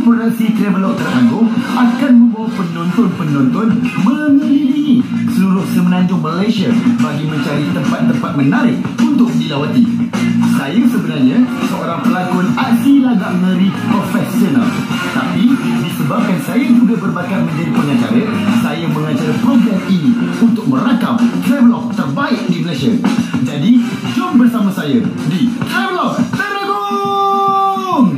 Jom Produksi Travelog Teragung akan membawa penonton-penonton mengelilingi seluruh semenanjung Malaysia bagi mencari tempat-tempat menarik untuk dilawati. Saya sebenarnya seorang pelakon aksi lagak ngeri profesional. Tapi disebabkan saya juga berbakat menjadi pengacara, saya mengacara program ini untuk merakam travelog terbaik di Malaysia. Jadi, jom bersama saya di Travelog Teragung!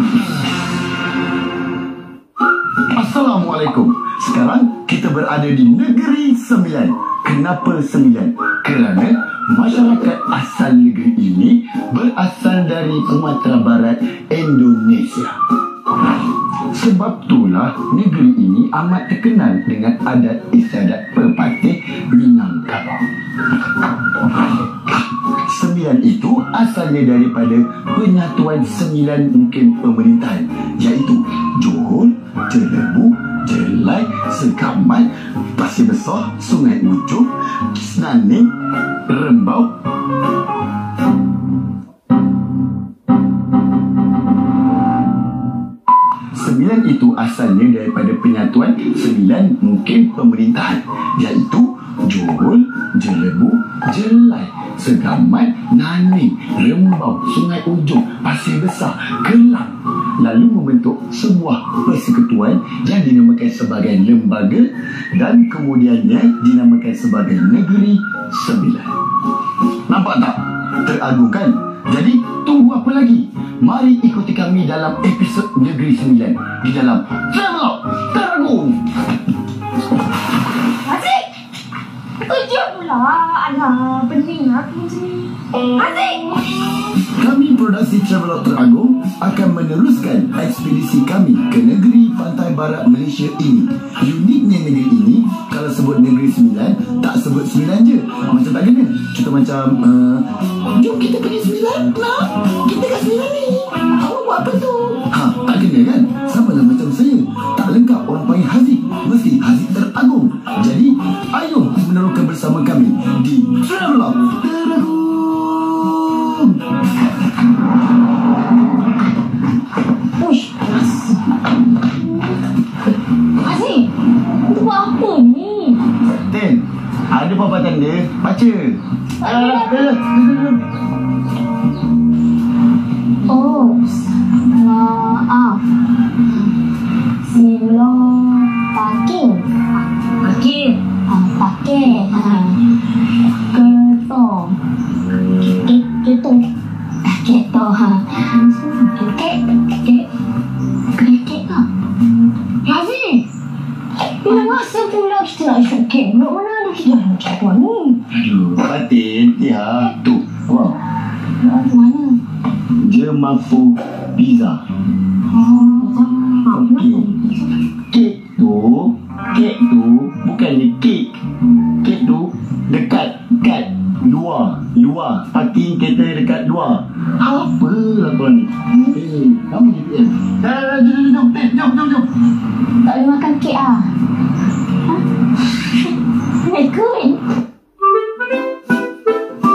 Assalamualaikum. Sekarang kita berada di Negeri Sembilan. Kenapa Sembilan? Kerana masyarakat asal negeri ini berasal dari Sumatera Barat, Indonesia. Sebab itulah negeri ini amat terkenal dengan adat istiadat pepatih Minangkabau. Sembilan itu asalnya daripada penyatuan sembilan mungkin pemerintahan, iaitu Johor, Jelebu, Jelai, Sekamat, Pasir Besar, Sungai Ucung, Senaning, Rembau. Sembilan itu asalnya daripada penyatuan sembilan mungkin pemerintahan, iaitu Johor, Jelebu, Jelai, Segamat, Naning, Rembau, Sungai Ujung, Pasir Besar, Kelang, lalu membentuk sebuah persekutuan yang dinamakan sebagai lembaga dan kemudiannya dinamakan sebagai Negeri Sembilan. Nampak tak? Teragung kan? Jadi tunggu apa lagi? Mari ikuti kami dalam episod Negeri Sembilan di dalam Travelog Teragung. Aziz! Kejap pula. Alah, pening aku macam ni. Aziz! Kami Produksi Travelog Teragung akan meneruskan ekspedisi kami ke negeri pantai barat Malaysia ini. Uniknya negeri ini, kalau sebut Negeri Sembilan, tak sebut Sembilan je. Macam tak kena. Kita macam, jom kita pergi Sembilan. Nak? Kita kat Sembilan ni. Awak buat apa tu? Tak kena kan? Sama lah macam saya. Tak lengkap orang panggil Haziq. Mesti Haziq Teragung. Jadi, ayo meneruskan bersama kami di Travelog Teragung. Uish, Aziz, tu buat apa ni? Ten, ada apa-apa tanda? Baca. Oh, maaf. Silo parking. Parking. Parking. Kereta. Kereta. Kereta. Kek lah. Aziz, bila masa pula kita nak isap kek? Mana ada kita nak cakap ni? Aduh, Fatin, ya. Tu, wow. Mana? Jemapu Pizza. Okey. Kek tu bukannya kek. Kek tu dekat luar. Parking kereta dekat luar. Apa lah kau ni? Kamu ni. Jom. Tak boleh makan kek ah. Ikut.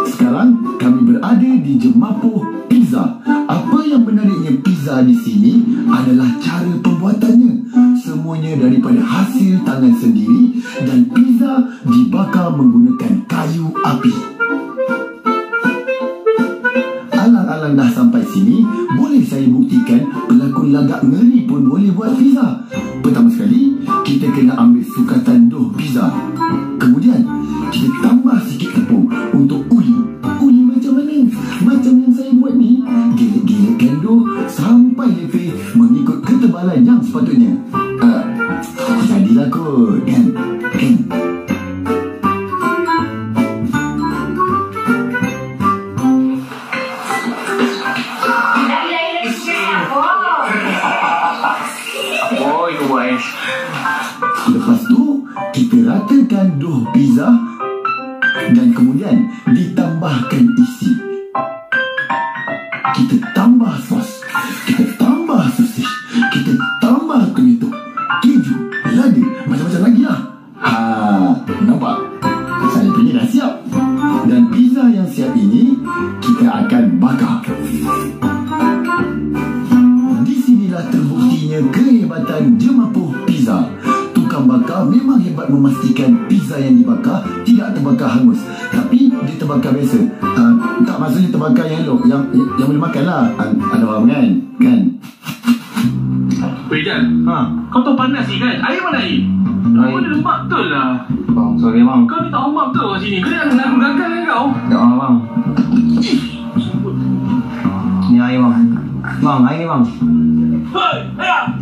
Sekarang kami berada di Jemapuh Pizza. Apa yang menariknya pizza di sini adalah cara pembuatannya. Semuanya daripada hasil tangan sendiri dan pizza dibakar menggunakan kayu api. Alang-alang dah sampai sini, boleh saya buktikan pelakon lagak ngeri pun boleh buat pizza. Pertama sekali, kita kena ambil sukatan dough pizza. Kemudian, kita tambah sikit tepung untuk uli. Uli macam mana? Macam yang saya buat ni. Gelek-gelekkan dough sampai lebih mengikut ketebalan yang sepatutnya. Jadilah kot, kan? Lepas tu, kita ratakan dough pizza dan kemudian ditambahkan isi. Kita tambah sos, kita tambah sosis, kita tambah tomato, keju, lada, macam-macam lagi lah. Nampak? Saya punya dah siap. Dan pizza yang siap ini, kita akan bakar. Di sinilah terbuktinya kehebatan buatan Jemapuh Pizza. Tukang bakar memang hebat memastikan pizza yang dibakar tidak terbakar hangus. Tapi dia terbakar biasa. Tak, maksudnya terbakar yang elok, yang boleh makan lah. Ada orang kan? Weh Jan, kau tahu panas ni kan? Air mana air? Kau ada lembab betul lah. Bang, sorry bang. Kau ni tak hormat betul kat sini. Kau nak aku gagal kan kau? Tak apa bang. Ni air bang. Bang, air ni bang. Hei, ayah!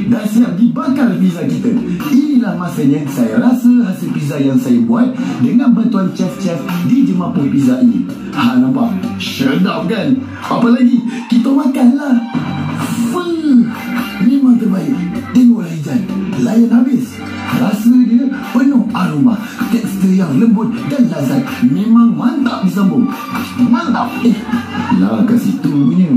Dah siap dibakar pizza kita. Inilah masanya saya rasa hasil pizza yang saya buat dengan bantuan chef-chef di Jemapuh Pizza ini. Nampak? Sedap kan? Apa lagi? Kita makanlah. Memang terbaik. Tengoklah Ijan, layan habis. Rasa dia penuh aroma, tekstur yang lembut dan lazat. Memang mantap disambung. Mantap. Lah kat situ punya.